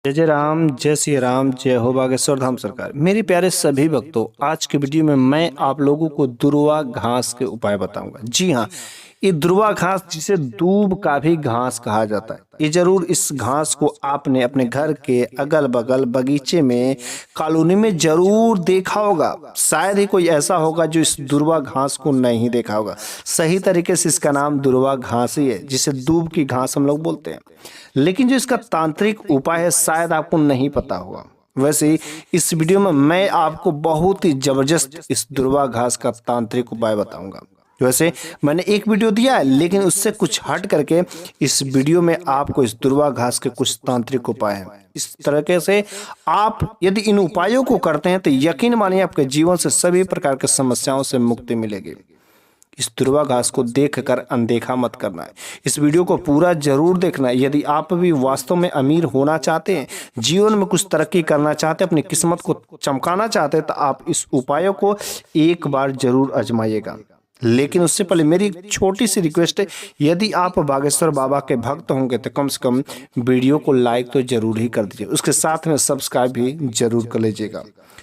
जय राम, जय श्री राम, जय हो बागेश्वर धाम सरकार। मेरे प्यारे सभी भक्तों, आज के वीडियो में मैं आप लोगों को दुर्वा घास के उपाय बताऊंगा। जी हाँ, ये दुर्वा घास जिसे दूब का भी घास कहा जाता है। ये जरूर इस घास को आपने अपने घर के अगल बगल बगीचे में, कॉलोनी में जरूर देखा होगा। शायद ही कोई ऐसा होगा जो इस दुर्वा घास को नहीं देखा होगा। सही तरीके से इसका नाम दुर्वा घास ही है, जिसे दूब की घास हम लोग बोलते हैं। लेकिन जो इसका तांत्रिक उपाय है शायद आपको नहीं पता होगा। वैसे इस वीडियो में मैं आपको बहुत ही जबरदस्त इस दुर्वा घास का तांत्रिक उपाय बताऊंगा। वैसे मैंने एक वीडियो दिया है, लेकिन उससे कुछ हट करके इस वीडियो में आपको इस दुर्वा घास के कुछ तांत्रिक उपाय हैं। इस तरीके से आप यदि इन उपायों को करते हैं तो यकीन मानिए आपके जीवन से सभी प्रकार की समस्याओं से मुक्ति मिलेगी। इस दुर्वा घास को देखकर अनदेखा मत करना है। इस वीडियो को पूरा जरूर देखना है। यदि आप भी वास्तव में अमीर होना चाहते हैं, जीवन में कुछ तरक्की करना चाहते हैं, अपनी किस्मत को चमकाना चाहते हैं, तो आप इस उपायों को एक बार जरूर आजमाइएगा। लेकिन उससे पहले मेरी एक छोटी सी रिक्वेस्ट है, यदि आप बागेश्वर बाबा के भक्त होंगे तो कम से कम वीडियो को लाइक तो जरूर ही कर दीजिए, उसके साथ में सब्सक्राइब भी जरूर कर लीजिएगा।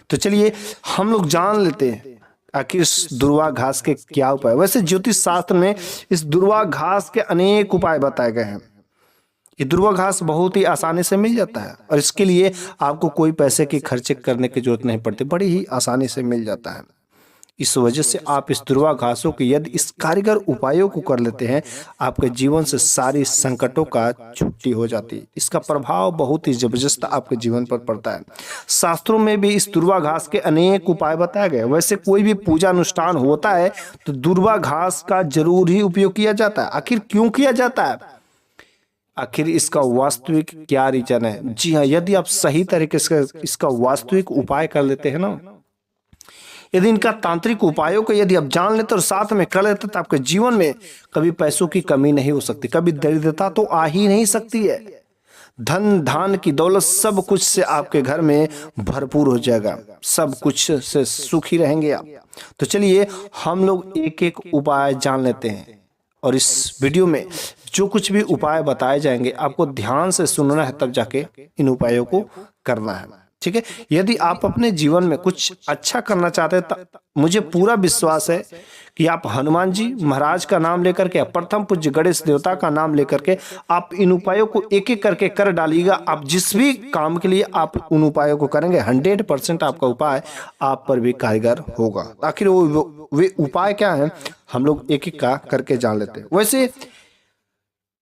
तो चलिए हम लोग जान लेते हैं आखिर इस दुर्वा घास के क्या उपाय। वैसे ज्योतिष शास्त्र में इस दुर्वा घास के अनेक उपाय बताए गए हैं। ये दुर्वा घास बहुत ही आसानी से मिल जाता है और इसके लिए आपको कोई पैसे की खर्चे करने की जरूरत नहीं पड़ती, बड़ी ही आसानी से मिल जाता है। इस वजह से आप इस दुर्वा घासों के यदि इस कारीगर उपायों को कर लेते हैं, आपके जीवन से सारी संकटों का छुट्टी हो जाती है। इसका प्रभाव बहुत ही जबरदस्त आपके जीवन पर पड़ता है। शास्त्रों में भी इस दुर्वा घास के अनेक उपाय बताए गए। वैसे कोई भी पूजा अनुष्ठान होता है तो दुर्वा घास का जरूर ही उपयोग किया जाता है। आखिर क्यों किया जाता है? आखिर इसका वास्तविक क्या रीजन है? जी हाँ, यदि आप सही तरीके से इसका वास्तविक उपाय कर लेते हैं ना, यदि इनका तांत्रिक उपायों को यदि आप जान लेते और साथ में कर लेते तो आपके जीवन में कभी पैसों की कमी नहीं हो सकती, कभी दरिद्रता तो आ ही नहीं सकती है। धन धान की दौलत सब कुछ से आपके घर में भरपूर हो जाएगा, सब कुछ से सुखी रहेंगे आप। तो चलिए हम लोग एक एक उपाय जान लेते हैं और इस वीडियो में जो कुछ भी उपाय बताए जाएंगे आपको ध्यान से सुनना है, तब जाके इन उपायों को करना है। ठीक है, यदि आप अपने जीवन में कुछ अच्छा करना चाहते हैं तो मुझे पूरा विश्वास है कि आप हनुमान जी महाराज का नाम लेकर के, प्रथम पूज्य गणेश देवता का नाम लेकर के आप इन उपायों को एक एक करके कर डालिएगा। आप जिस भी काम के लिए आप उन उपायों को करेंगे 100% आपका उपाय आप पर भी कारगर होगा। आखिर वे उपाय क्या है, हम लोग एक एक का करके जान लेते हैं। वैसे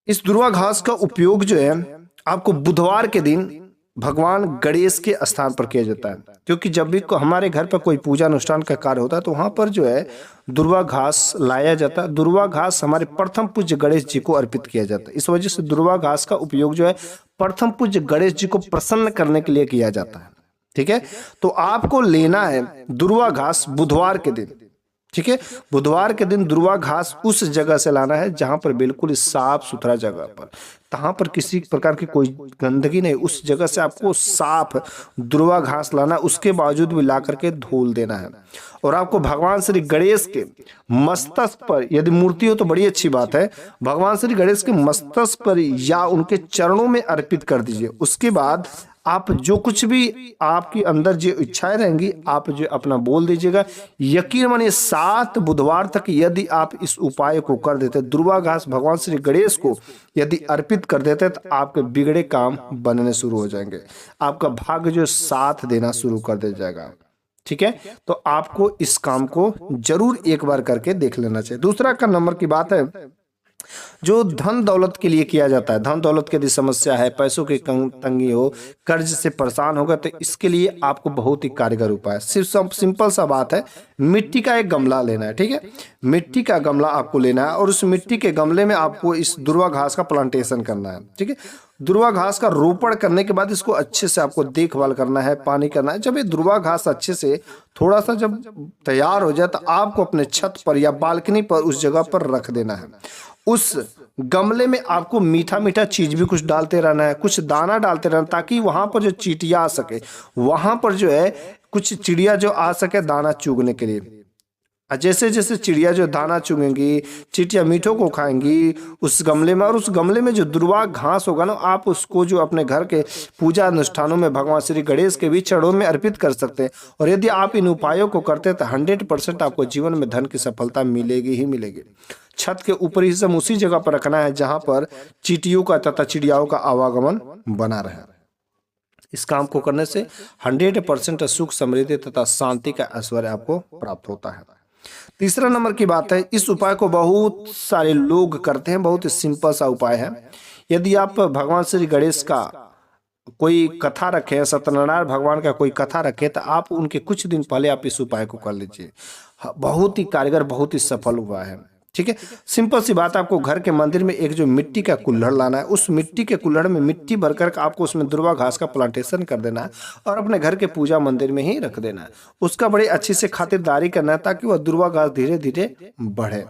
इस दुर्वा घास का उपयोग जो है आपको बुधवार के दिन भगवान गणेश के स्थान पर किया जाता है, क्योंकि जब भी हमारे घर पर कोई पूजा अनुष्ठान का कार्य होता है तो वहां पर जो है दुर्वा घास लाया जाता है। दुर्वा घास हमारे प्रथम पूज्य गणेश जी को अर्पित किया जाता है। इस वजह से दुर्वा घास का उपयोग जो है प्रथम पूज्य गणेश जी को प्रसन्न करने के लिए किया जाता है। ठीक है, तो आपको लेना है दुर्वा घास बुधवार के दिन। ठीक है, बुधवार के दिन दुर्वा घास उस जगह से लाना है जहां पर बिल्कुल साफ सुथरा जगह पर, तहां पर किसी प्रकार की कोई गंदगी नहीं, उस जगह से आपको साफ दुर्वा घास लाना, उसके बावजूद भी ला करके धोल देना है। और आपको भगवान श्री गणेश के मस्तक पर, यदि मूर्ति हो तो बड़ी अच्छी बात है, भगवान श्री गणेश के मस्तक पर या उनके चरणों में अर्पित कर दीजिए। उसके बाद आप जो कुछ भी आपके अंदर जो इच्छाएं रहेंगी आप जो अपना बोल दीजिएगा। यकीन मानिए 7 बुधवार तक यदि आप इस उपाय को कर देते, दुर्वा घास भगवान श्री गणेश को यदि अर्पित कर देते, तो आपके बिगड़े काम बनने शुरू हो जाएंगे, आपका भाग्य जो साथ देना शुरू कर दे जाएगा। ठीक है, तो आपको इस काम को जरूर एक बार करके देख लेना चाहिए। दूसरा का नंबर की बात है जो धन दौलत के लिए किया जाता है। धन दौलत की यदि समस्या है, पैसों की तंगी हो, कर्ज से परेशान होगा, तो इसके लिए आपको बहुत ही कारगर उपाय, सिर्फ सिंपल सा बात है, मिट्टी का एक गमला लेना है। ठीक है, मिट्टी का गमला आपको लेना है और उस मिट्टी के गमले में आपको इस दुर्वा घास का प्लांटेशन करना है। ठीक है, दुर्वा घास का रोपण करने के बाद इसको अच्छे से आपको देखभाल करना है, पानी करना है। जब ये दुर्वा घास अच्छे से थोड़ा सा जब तैयार हो जाए तो आपको अपने छत पर या बालकनी पर उस जगह पर रख देना है। उस गमले में आपको मीठा मीठा चीज भी कुछ डालते रहना है, कुछ दाना डालते रहना, ताकि वहां पर जो चींटियां आ सके, वहां पर जो है कुछ चिड़िया जो आ सके दाना चुगने के लिए। जैसे जैसे चिड़िया जो दाना चुगेंगी, चींटियां मीठों को खाएंगी उस गमले में, और उस गमले में जो दुर्वा घास होगा ना, आप उसको जो अपने घर के पूजा अनुष्ठानों में भगवान श्री गणेश के भी चरणों में अर्पित कर सकते हैं। और यदि आप इन उपायों को करते हैं तो 100% आपको जीवन में धन की सफलता मिलेगी ही मिलेगी। छत के ऊपर ही हम उसी जगह पर रखना है जहां पर चींटियों का तथा चिड़ियाओं का आवागमन बना रहे। इस काम को करने से 100% सुख, समृद्धि तथा शांति का ऐश्वर्य आपको प्राप्त होता है। तीसरा नंबर की बात है, इस उपाय को बहुत सारे लोग करते हैं, बहुत ही सिंपल सा उपाय है। यदि आप भगवान श्री गणेश का कोई कथा रखें, सत्यनारायण भगवान का कोई कथा रखें, तो आप उनके कुछ दिन पहले आप इस उपाय को कर लीजिए। बहुत ही कारगर, बहुत ही सफल उपाय है। ठीक है, सिंपल सी बात, आपको घर के मंदिर में एक जो मिट्टी का कुल्हड़ लाना है, उस मिट्टी के कुल्हड़ में मिट्टी भरकर आपको उसमें दुर्वा घास का प्लांटेशन कर देना है और अपने घर के पूजा मंदिर में ही रख देना है। उसका बड़ी अच्छी से खातिरदारी करना है ताकि वह दुर्वा घास धीरे धीरे बढ़े।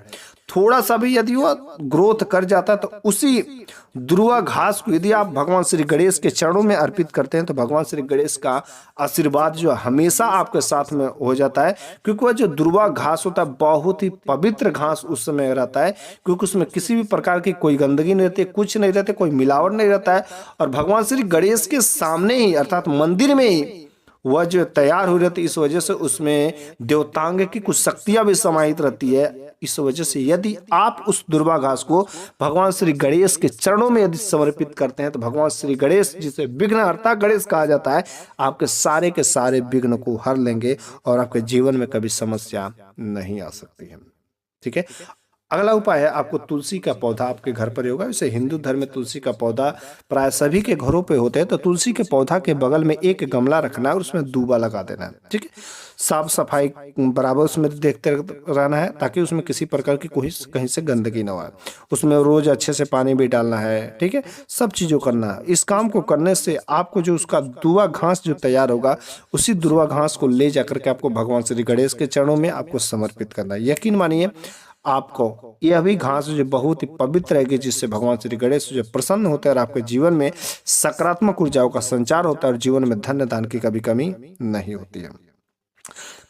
थोड़ा सा भी यदि वह ग्रोथ कर जाता है तो उसी दुर्वा घास को यदि आप भगवान श्री गणेश के चरणों में अर्पित करते हैं तो भगवान श्री गणेश का आशीर्वाद जो हमेशा आपके साथ में हो जाता है। क्योंकि वह जो दुर्वा घास होता है बहुत ही पवित्र घास उस समय रहता है, क्योंकि उसमें किसी भी प्रकार की कोई गंदगी नहीं रहती, कुछ नहीं रहते, कोई मिलावट नहीं रहता है। और भगवान श्री गणेश के सामने ही अर्थात मंदिर में ही वह जो तैयार हो रहती है, इस वजह से उसमें देवतांग की कुछ शक्तियां भी समाहित रहती है। इस वजह से यदि आप उस दुर्वा घास को भगवान श्री गणेश के चरणों में यदि समर्पित करते हैं तो भगवान श्री गणेश, जिसे विघ्नहर्ता गणेश कहा जाता है, आपके सारे के सारे विघ्न को हर लेंगे और आपके जीवन में कभी समस्या नहीं आ सकती है। ठीक है, अगला उपाय है, आपको तुलसी का पौधा आपके घर पर होगा। वैसे हिंदू धर्म में तुलसी का पौधा प्राय सभी के घरों पे होते हैं। तो तुलसी के पौधा के बगल में एक गमला रखना है और उसमें दूबा लगा देना है। ठीक है, साफ सफाई बराबर उसमें देखते रहना है ताकि उसमें किसी प्रकार की कोई कहीं से गंदगी ना आए। उसमें रोज अच्छे से पानी भी डालना है। ठीक है, सब चीज़ों करना है। इस काम को करने से आपको जो उसका दुर्वा घास जो तैयार होगा, उसी दुर्वा घास को ले जाकर के आपको भगवान श्री गणेश के चरणों में आपको समर्पित करना है। यकीन मानिए आपको यह भी घास जो बहुत ही पवित्र है, जिससे भगवान श्री गणेश जो प्रसन्न होते हैं और आपके जीवन में सकारात्मक ऊर्जाओं का संचार होता है और जीवन में धन दान की कभी कमी नहीं होती है।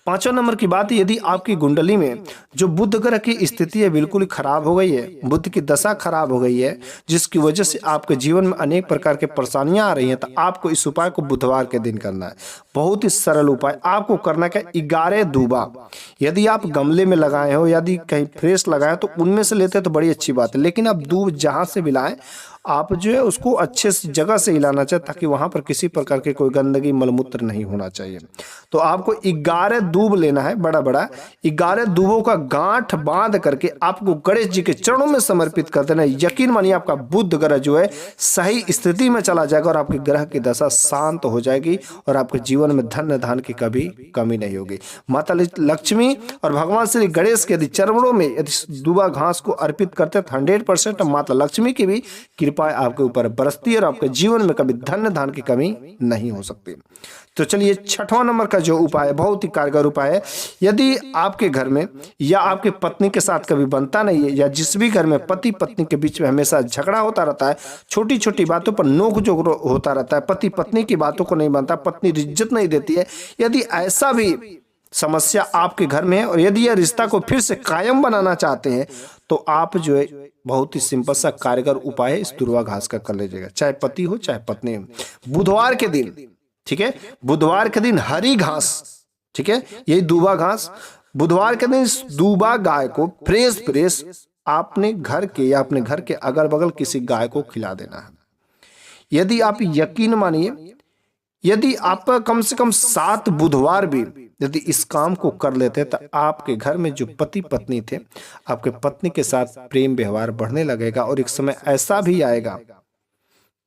पांचवा नंबर की बात, यदि आपकी कुंडली में जो बुध ग्रह की स्थिति है बिल्कुल ही खराब हो गई है, बुध की दशा खराब हो गई है, जिसकी वजह से आपके जीवन में अनेक प्रकार के परेशानियां आ रही हैं, तो आपको इस उपाय को बुधवार के दिन करना है। बहुत ही सरल उपाय, आपको करना क्या, 11 दूबा यदि आप गमले में लगाए हो, यदि कहीं फ्रेश लगाए तो उनमें से लेते तो बड़ी अच्छी बात है, लेकिन आप दूब जहां से भी लाएं आप जो है उसको अच्छे से जगह से हिलाना चाहिए ताकि वहां पर किसी प्रकार की कोई गंदगी मलमूत्र नहीं होना चाहिए। तो आपको 11 दूब लेना है, बड़ा बड़ा 11 दूबों का गांठ बांध करके आपको गणेश जी के चरणों में समर्पित कर देना। यकीन मानिए आपका बुध ग्रह जो है सही स्थिति में चला जाएगा और आपके ग्रह की दशा शांत हो जाएगी और आपके जीवन में धन धान की कभी कमी नहीं होगी। माता लक्ष्मी और भगवान श्री गणेश के यदि चरणों में यदि दूबा घास को अर्पित करते हैं 100% माता लक्ष्मी की भी कृपा आपके ऊपर बरसती है और आपके जीवन में कभी धन धान की कमी नहीं हो सकती। तो चलिए, छठवां नंबर का जो उपाय है बहुत ही कारगर उपाय है। यदि आपके घर में या आपके पत्नी के साथ कभी बनता नहीं है, या जिस भी घर में पति पत्नी के बीच में हमेशा झगड़ा होता रहता है, छोटी छोटी बातों पर नोक झोंक होता रहता है, पति पत्नी की बातों को नहीं मानता, पत्नी इज्जत नहीं देती है, यदि ऐसा भी समस्या आपके घर में है और यदि यह रिश्ता को फिर से कायम बनाना चाहते हैं तो आप जो है बहुत ही सिंपल सा कारगर उपाय है, इस दुर्वा घास का कर लीजिएगा, चाहे पति हो चाहे पत्नी हो। बुधवार के दिन, ठीक है, बुधवार के दिन हरी घास, ठीक है, यही दूबा घास, बुधवार के दिन इस दूबा गाय को फ्रेश आपने घर के या अपने घर के अगल बगल किसी गाय को खिला देना है। यदि आप यकीन मानिए, यदि आप कम से कम 7 बुधवार भी यदि इस काम को कर लेते हैं तो आपके घर में जो पति पत्नी थे, आपके पत्नी के साथ प्रेम व्यवहार बढ़ने लगेगा और एक समय ऐसा भी आएगा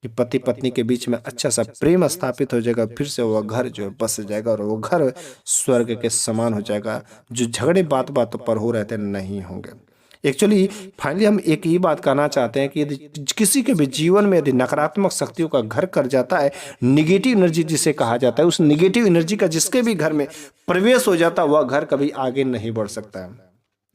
कि पति पत्नी के बीच में अच्छा सा प्रेम स्थापित हो जाएगा, फिर से वह घर जो है बस जाएगा और वो घर स्वर्ग के समान हो जाएगा। जो झगड़े बात बातों पर हो रहे थे नहीं होंगे। एक्चुअली फाइनली हम एक ही बात कहना चाहते हैं कि यदि किसी के भी जीवन में यदि नकारात्मक शक्तियों का घर कर जाता है, निगेटिव एनर्जी जिसे कहा जाता है, उस निगेटिव एनर्जी का जिसके भी घर में प्रवेश हो जाता है वह घर कभी आगे नहीं बढ़ सकता है।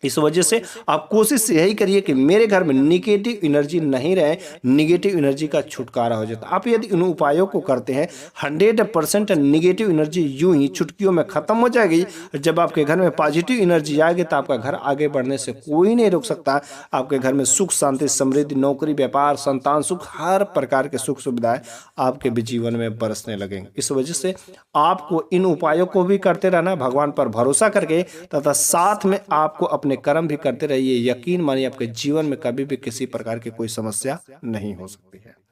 इस वजह से आप कोशिश यही करिए कि मेरे घर में निगेटिव एनर्जी नहीं रहे, निगेटिव एनर्जी का छुटकारा हो जाता है। आप यदि इन उपायों को करते हैं 100% निगेटिव एनर्जी यूं ही चुटकियों में खत्म हो जाएगी। जब आपके घर में पॉजिटिव एनर्जी आएगी तो आपका घर आगे बढ़ने से कोई नहीं रोक सकता। आपके घर में सुख शांति समृद्धि नौकरी व्यापार संतान सुख हर प्रकार के सुख सुविधाएं आपके भी जीवन में बरसने लगेंगे। इस वजह से आपको इन उपायों को भी करते रहना, भगवान पर भरोसा करके, तथा साथ में आपको अपने कर्म भी करते रहिए। यकीन मानिए आपके जीवन में कभी भी किसी प्रकार की कोई समस्या नहीं हो सकती है।